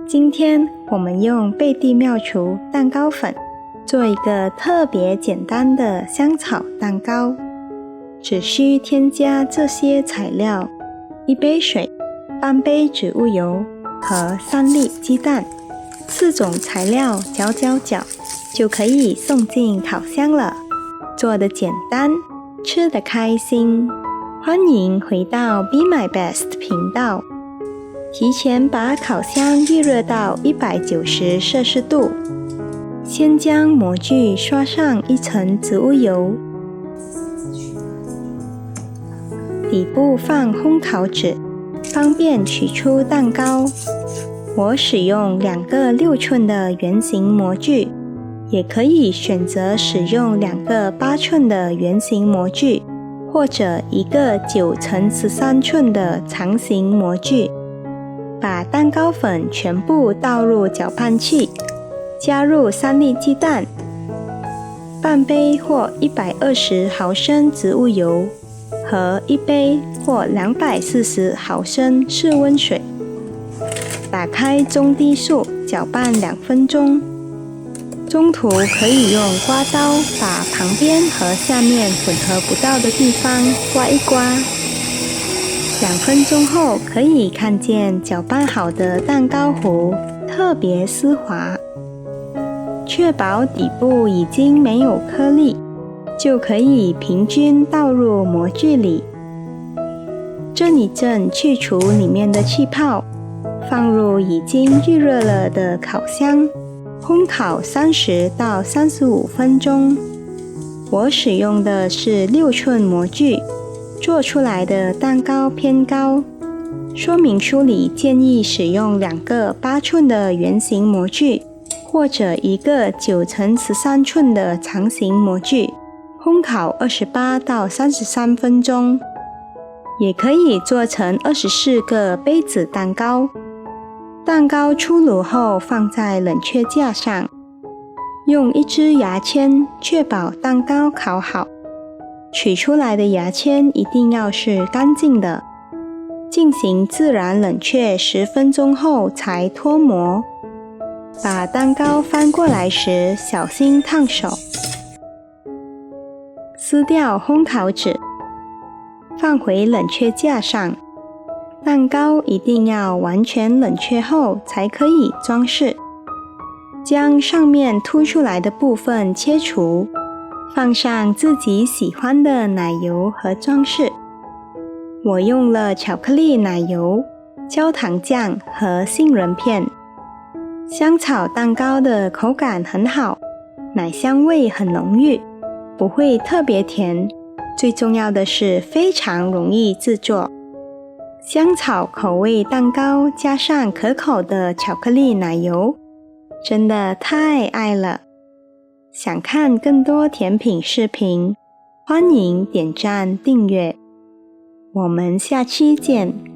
今天我们用贝蒂妙厨蛋糕粉做一个特别简单的香草蛋糕，只需添加这些材料：1杯水、半杯植物油和3粒鸡蛋，4种材料搅，就可以送进烤箱了。做得简单，吃得开心。欢迎回到 Be My Best 频道。提前把烤箱预热到190摄氏度，先将模具刷上1层植物油，底部放烘烤纸，方便取出蛋糕。我使用2个6寸的圆形模具，也可以选择使用2个8寸的圆形模具，或者1个9乘13寸的长形模具。把蛋糕粉全部倒入搅拌器，加入3粒鸡蛋，半杯或120毫升植物油和1杯或240毫升室温水。打开中低速搅拌2分钟，中途可以用刮刀把旁边和下面混合不到的地方刮一刮。2分钟后，可以看见搅拌好的蛋糕糊特别丝滑。确保底部已经没有颗粒，就可以平均倒入模具里。震一震，去除里面的气泡，放入已经预热了的烤箱，烘烤30到35分钟。我使用的是6寸模具，做出来的蛋糕偏高，说明书里建议使用2个8寸的圆形模具，或者1个9乘13寸的长形模具，烘烤28到33分钟。也可以做成24个杯子蛋糕。蛋糕出炉后放在冷却架上，用1支牙签确保蛋糕烤好。取出来的牙签一定要是干净的，进行自然冷却10分钟后才脱模。把蛋糕翻过来时小心烫手。撕掉烘烤纸，放回冷却架上。蛋糕一定要完全冷却后才可以装饰。将上面凸出来的部分切除，放上自己喜欢的奶油和装饰。我用了巧克力奶油、焦糖酱和杏仁片。香草蛋糕的口感很好，奶香味很浓郁，不会特别甜。最重要的是非常容易制作。香草口味蛋糕加上可口的巧克力奶油，真的太爱了。想看更多甜品视频，欢迎点赞订阅。我们下期见。